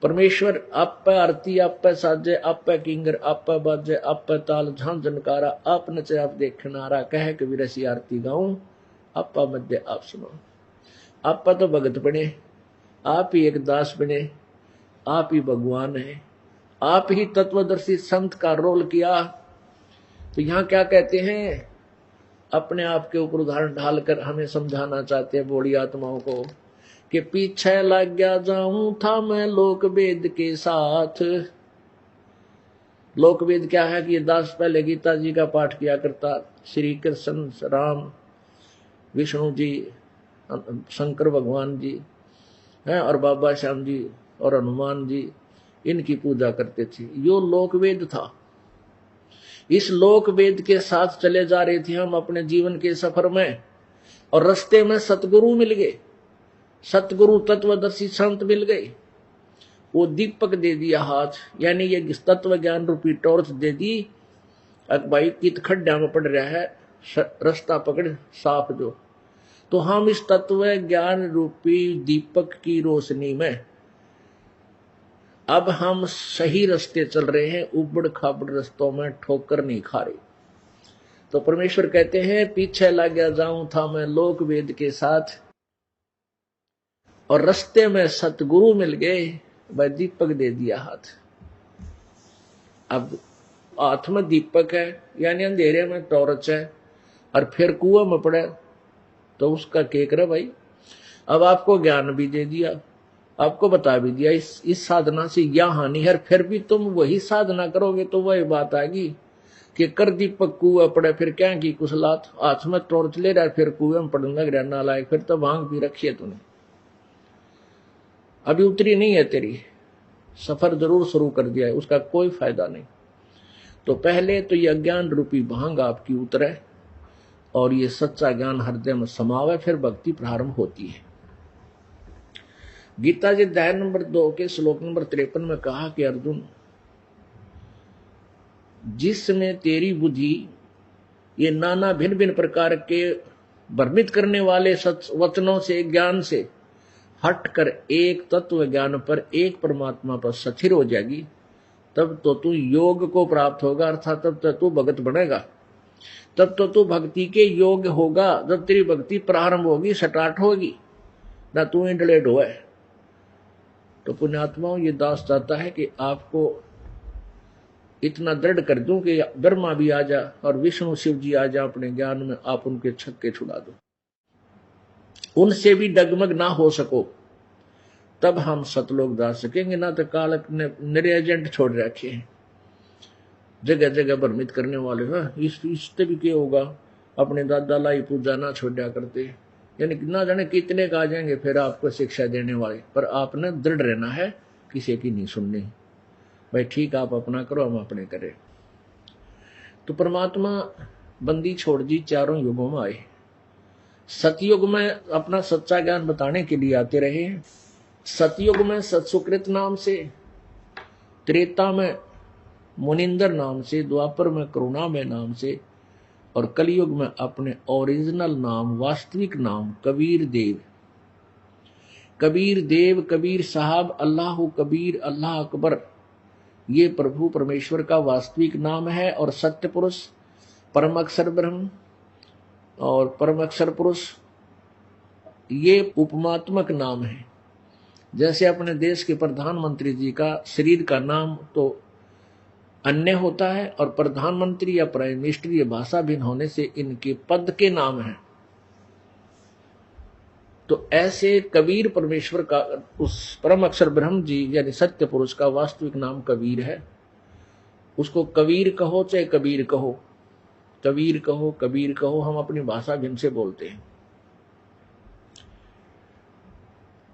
परमेश्वर आप पे आरती, आप पे साजे, आप पे किंगर, आप पे बाजे, आप पे ताल झां जनकारा, आप नचे आप देखनारा, कह कबीर ऐसी आरती गाऊं, आपा मध्य आप सुनो। आपा तो भगत बने, आप ही एक दास बने, आप ही भगवान है, आप ही तत्वदर्शी संत का रोल किया। तो यहां क्या कहते हैं, अपने आप के ऊपर उदाहरण ढालकर हमें समझाना चाहते हैं बूढ़ी आत्माओं को कि पीछे लग गया जाऊं था मैं लोक वेद के साथ। लोक वेद क्या है कि ये दास पहले गीता जी का पाठ किया करता, श्री कृष्ण, राम, विष्णु जी, शंकर भगवान जी हैं, और बाबा श्याम जी और हनुमान जी, इनकी पूजा करते थे। यो लोक वेद था। इस लोक वेद के साथ चले जा रहे थे हम अपने जीवन के सफर में, और रास्ते में सतगुरु मिल गए, सतगुरु तत्वदर्शी संत मिल गए। वो दीपक दे दिया हाथ, यानी ये तत्व ज्ञान रूपी टॉर्च दे दी। अब भाई कित खड्डा में पड़ रहा है, रास्ता पकड़ साफ जो। तो हम इस तत्व ज्ञान रूपी दीपक की रोशनी में अब हम सही रास्ते चल रहे हैं, उबड़ खाबड़ रास्तों में ठोकर नहीं खा रहे। तो परमेश्वर कहते हैं पीछे लग गया जाऊं था मैं लोक वेद के साथ, और रास्ते में सतगुरु मिल गए, वह दीपक दे दिया हाथ। अब हाथ में दीपक है, यानी अंधेरे में टॉर्च है, और फिर कुआं में पड़े तो उसका के करे भाई। अब आपको ज्ञान भी दे दिया, आपको बता भी दिया इस साधना से यह हानि है, फिर भी तुम वही साधना करोगे तो वही बात आएगी कि कर दीपक कुआं पड़े, फिर क्या की कुशलात। हाथ में टॉर्च ले रहा है, फिर कुएं में पड़ने लग रहा नालायक, फिर तो भांग भी रखी है तूने, अभी उतरी नहीं है तेरी, सफर जरूर शुरू कर दिया है, उसका कोई फायदा नहीं। तो पहले तो ये अज्ञान रूपी भांग आपकी उतरे और ये सच्चा ज्ञान हृदय में समावे, फिर भक्ति प्रारंभ होती है। गीता जी अध्याय नंबर 2 के श्लोक नंबर 53 में कहा कि अर्जुन, जिसमें तेरी बुद्धि ये नाना भिन्न भिन्न प्रकार के भ्रमित करने वाले वचनों से, ज्ञान से हटकर एक तत्व ज्ञान पर, एक परमात्मा पर स्थिर हो जाएगी, तब तो तू योग को प्राप्त होगा, अर्थात तब तो तू भगत बनेगा, तब तो तू भक्ति के योग्य होगा। जब तेरी भक्ति प्रारंभ होगी, स्टार्ट होगी, ना तू इंटलेट हुआ है। तो पुण्यात्माओं, ये दास चाहता है कि आपको इतना दृढ़ कर दूं कि ब्रह्मा भी आ जा और विष्णु शिव जी आ जा अपने ज्ञान में, आप उनके छक्के छुड़ा दो, उनसे भी डगमग ना हो सको, तब हम सतलोक जा सकेंगे। ना तो कालक ने मेरे एजेंट छोड़ रखे हैं जगह जगह भ्रमित करने वाले। इससे भी क्या होगा, अपने दादा लाई पूजा ना छोड़ा करते, यानी ना जाने कितने का आ जाएंगे फिर आपको शिक्षा देने वाले। पर आपने दृढ़ रहना है, किसी की नहीं सुननी भाई, ठीक आप अपना करो, हम अपने करें। तो परमात्मा बंदी छोड़ दी, चारों युगों में आए। सतयुग में अपना सच्चा ज्ञान बताने के लिए आते रहे। सतयुग में सत्सुकृत नाम से, त्रेता में मुनिंदर नाम से, द्वापर में करुणामय नाम से, और कलयुग में अपने ओरिजिनल नाम, वास्तविक नाम कबीर देव। कबीर देव, कबीर साहब, अल्लाह कबीर, अल्लाह अकबर, ये प्रभु परमेश्वर का वास्तविक नाम है। और सत्य पुरुष, परम अक्षर ब्रह्म और परम अक्षर पुरुष, ये उपमात्मक नाम है। जैसे अपने देश के प्रधानमंत्री जी का शरीर का नाम तो अन्य होता है, और प्रधानमंत्री या प्राइम मिनिस्टर ये भाषा भिन्न होने से इनके पद के नाम हैं। तो ऐसे कबीर परमेश्वर का, उस परम अक्षर ब्रह्म जी यानी सत्य पुरुष का वास्तविक नाम कबीर है। उसको कबीर कहो चाहे कबीर कहो, कबीर कहो, कबीर कहो, हम अपनी भाषा भिन्न से बोलते हैं।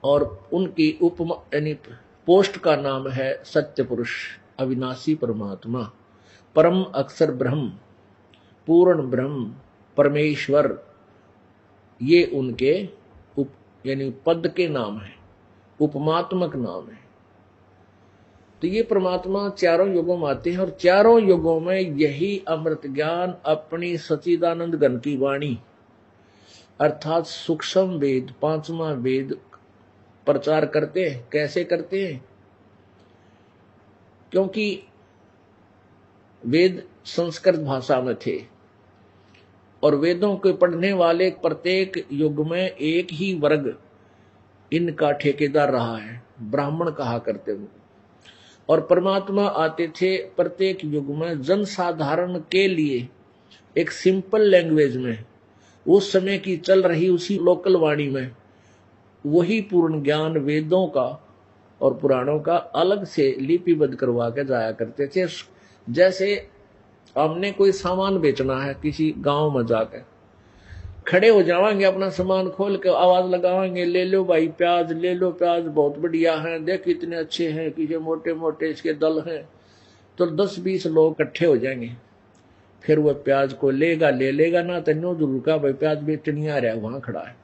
और उनकी उपमा यानी पोस्ट का नाम है सत्य पुरुष, अविनाशी परमात्मा, परम अक्षर ब्रह्म, पूर्ण ब्रह्म, परमेश्वर, ये उनके यानी पद के नाम है, उपमात्मक नाम है। तो ये परमात्मा चारों युगों में आते हैं, और चारों युगों में यही अमृत ज्ञान अपनी सच्चिदानंद घन की वाणी अर्थात सूक्ष्म वेद, पांचवा वेद प्रचार करते हैं। कैसे करते हैं? क्योंकि वेद संस्कृत भाषा में थे और वेदों के पढ़ने वाले प्रत्येक युग में एक ही वर्ग इनका ठेकेदार रहा है, ब्राह्मण कहा करते हैं। और परमात्मा आते थे प्रत्येक युग में जनसाधारण के लिए एक सिंपल लैंग्वेज में, उस समय की चल रही उसी लोकल वाणी में वही पूर्ण ज्ञान वेदों का और पुराणों का अलग से लिपिबद्ध करवा के जाया करते थे। जैसे हमने कोई सामान बेचना है, किसी गांव में जाकर खड़े हो जाएंगे, अपना सामान खोल के आवाज लगाएंगे, ले लो भाई प्याज, ले लो प्याज, बहुत बढ़िया है, देख इतने अच्छे हैं, किसी मोटे मोटे इसके दल हैं। तो 10-20 लोग इकट्ठे हो जाएंगे, फिर वह प्याज को लेगा, ले लेगा ना, तन्नो जरूर का भाई प्याज बेचनी आ रहा है, वहां खड़ा है।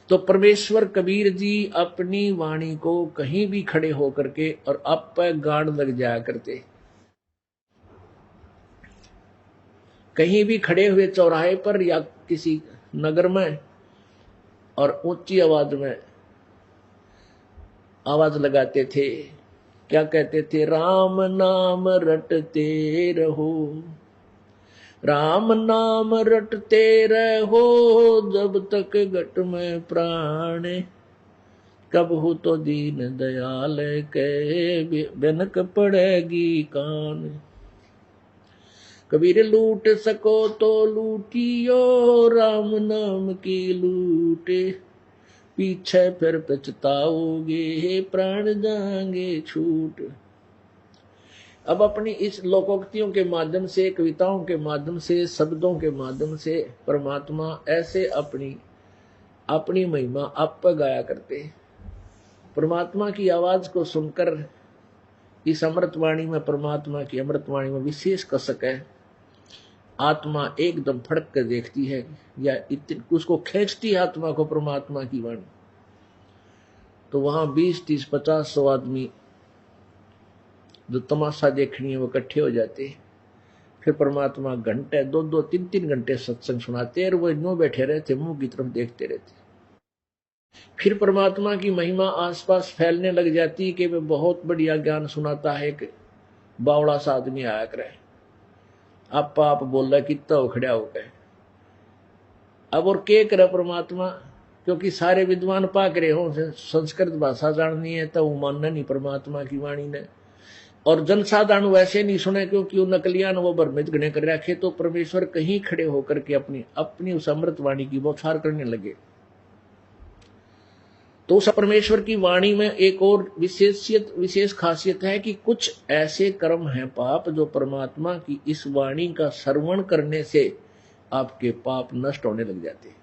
तो परमेश्वर कबीर जी अपनी वाणी को कहीं भी खड़े होकर के और आप पे गाड़ लग जाया करते, कहीं भी खड़े हुए चौराहे पर या किसी नगर में, और ऊंची आवाज में आवाज लगाते थे। क्या कहते थे? राम नाम रटते रहो, राम नाम रटते रहो, जब तक घट में प्राण, कब हो तो दीन दयाल के बिनक पड़ेगी कान। कबीर लूट सको तो लूटियो, राम नाम की लूटे, पीछे फिर पछताओगे, प्राण जाएंगे छूट। अब अपनी इस लोकोक्तियों के माध्यम से, कविताओं के माध्यम से, शब्दों के माध्यम से परमात्मा ऐसे अपनी महिमा आप पर गाया करते। परमात्मा की आवाज को सुनकर इस अमृतवाणी में, परमात्मा की अमृतवाणी में विशेष कसक है। आत्मा एकदम फड़क कर देखती है, या उसको खींचती है आत्मा को परमात्मा की वाणी। तो वहां 20, 30, 50, 100 आदमी जो तमाशा देखनी है वो इकट्ठे हो जाते। फिर परमात्मा घंटे 2-2, 3-3 घंटे सत्संग सुनाते, और वो नो बैठे रहते, मुंह की तरफ देखते रहते। फिर परमात्मा की महिमा आसपास फैलने लग जाती कि वे बहुत बढ़िया ज्ञान सुनाता है। एक बावड़ा सा आदमी आया करे, आप बोल रहा कितना उखड़ा हो गए। अब और के करे परमात्मा, क्योंकि सारे विद्वान पाक रहे हो, संस्कृत भाषा जाननी है तो वो मानना नहीं परमात्मा की वाणी ने, और जनसाधारण वैसे नहीं सुने क्योंकि वो नकलियान वो भ्रमित गणे कर रखे। तो परमेश्वर कहीं खड़े होकर के अपनी उस अमृत वाणी की बौछार करने लगे। तो उस परमेश्वर की वाणी में एक और विशेष खासियत है कि कुछ ऐसे कर्म हैं पाप, जो परमात्मा की इस वाणी का श्रवण करने से आपके पाप नष्ट होने लग जाते हैं।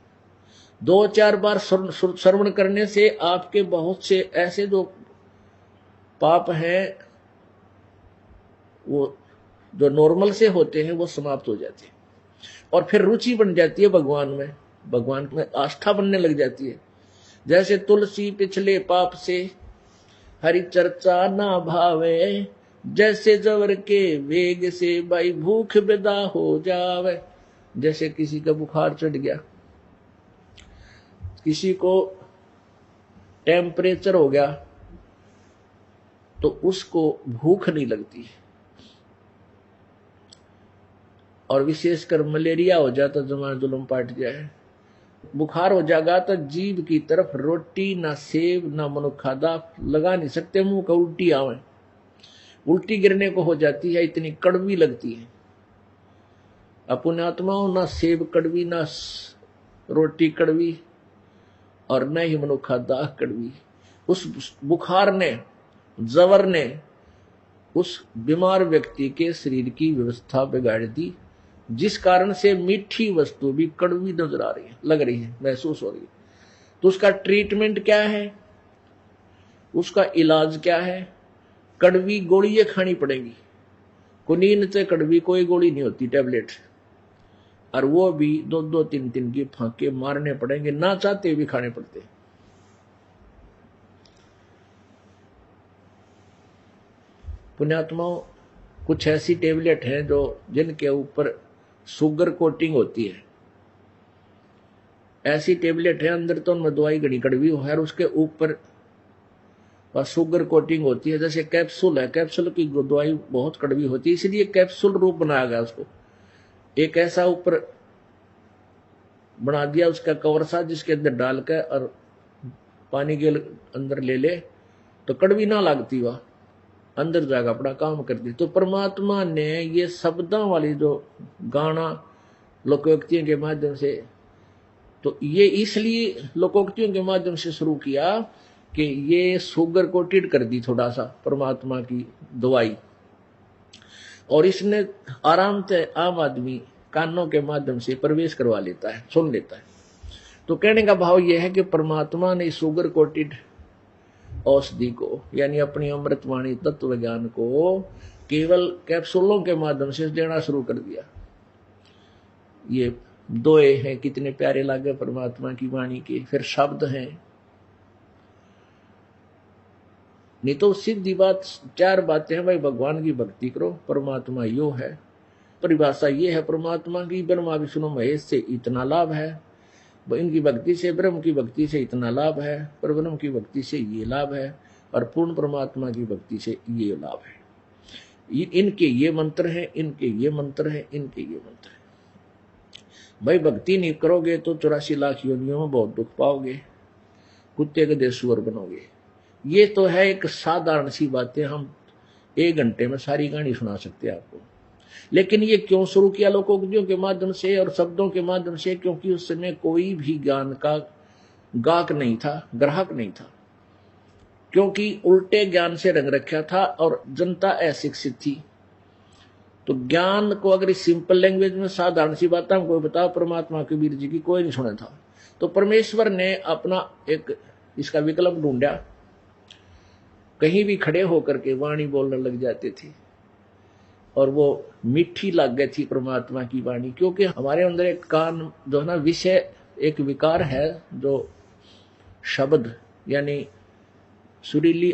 2-4 बार श्रवण करने से आपके बहुत से ऐसे जो पाप हैं, वो जो नॉर्मल से होते हैं, वो समाप्त हो जाते हैं, और फिर रुचि बन जाती है भगवान में आस्था बनने लग जाती है। जैसे तुलसी पिछले पाप से हरि चर्चा ना भावे, जैसे जवर के वेग से भाई भूख बेदा हो जावे। जैसे किसी का बुखार चढ़ गया, किसी को टेम्परेचर हो गया, तो उसको भूख नहीं लगती, और विशेषकर मलेरिया हो जाता, जमा जुलम पाट जाए, बुखार हो जाएगा तो जीभ की तरफ रोटी ना सेब ना मनुखादा लगा नहीं सकते, मुंह का उल्टी आवे, उल्टी गिरने को हो जाती है, इतनी कड़वी लगती है। अपने आत्माओं ना सेब कड़वी, ना रोटी कड़वी, और न ही मनुखादा कड़वी। उस बुखार ने, जवर ने उस बीमार व्यक्ति के शरीर की व्यवस्था बिगाड़ दी, जिस कारण से मीठी वस्तु भी कड़वी नजर आ रही है, लग रही है, महसूस हो रही है। तो उसका ट्रीटमेंट क्या है, उसका इलाज क्या है? कड़वी गोलियां खानी पड़ेगी। कुनीन से कड़वी कोई गोली नहीं होती, टैबलेट, और वो भी 2-2, 3-3 की फांके मारने पड़ेंगे, ना चाहते भी खाने पड़ते। पुण्यात्माओं, कुछ ऐसी टेबलेट हैं जो जिनके ऊपर शुगर कोटिंग होती है। ऐसी टेबलेट है, अंदर तो उनमें दवाई घनी कड़वी हो है, और उसके ऊपर वह शुगर कोटिंग होती है, जैसे कैप्सूल है, कैप्सूल की दवाई बहुत कड़वी होती है, इसलिए कैप्सूल रूप बनाया गया उसको, एक ऐसा ऊपर बना दिया उसका कवर सा जिसके अंदर डालकर और पानी के अंदर ले ले तो कड़वी ना लगती, वह अंदर जाकर अपना काम करती। तो परमात्मा ने ये शब्दों वाली जो गाना लोकोक्तियों के माध्यम से, तो ये इसलिए लोकोक्तियों के माध्यम से शुरू किया कि ये शुगर को टिड कर दी थोड़ा सा परमात्मा की दवाई, और इसने आराम से आम आदमी कानों के माध्यम से प्रवेश करवा लेता है, सुन लेता है। तो कहने का भाव यह है कि परमात्मा ने शुगर कोटेड औषधि को यानी अपनी अमृतवाणी तत्व ज्ञान को केवल कैप्सूलों के माध्यम से देना शुरू कर दिया। ये दोए हैं, कितने प्यारे लागे परमात्मा की वाणी के, फिर शब्द हैं, नहीं तो सीधी बात 4 बातें हैं भाई, भगवान की भक्ति करो, परमात्मा यो है, परिभाषा ये है परमात्मा की, ब्रह्मा विष्णु महेश से इतना लाभ है, इनकी भक्ति से, ब्रह्म की भक्ति से इतना लाभ है, पर ब्रह्म की भक्ति से ये लाभ है, और पूर्ण परमात्मा की भक्ति से ये लाभ है। इनके ये मंत्र हैं, इनके ये मंत्र हैं, इनके ये मंत्र हैं। भाई भक्ति नहीं करोगे तो 84 लाख योनियों में बहुत दुख पाओगे, कुत्ते के देशुअर बनोगे। ये तो है एक साधारण सी बातें, हम 1 घंटे में सारी कहानी सुना सकते हैं आपको। लेकिन ये क्यों शुरू किया लोकोक्तियों के माध्यम से और शब्दों के माध्यम से? क्योंकि उस समय कोई भी ज्ञान का गाहक नहीं था, ग्राहक नहीं था, क्योंकि उल्टे ज्ञान से रंग रखा था और जनता अशिक्षित थी। तो ज्ञान को अगर सिंपल लैंग्वेज में साधारण सी बात हमको बताओ, परमात्मा कबीर जी की कोई नहीं सुना था। तो परमेश्वर ने अपना एक इसका विकल्प ढूंढा, कहीं भी खड़े होकर के वाणी बोलने लग जाते थे और वो मीठी लग गई थी परमात्मा की वाणी। क्योंकि हमारे अंदर एक कान जो है ना, विषय एक विकार है, जो शब्द यानी सुरीली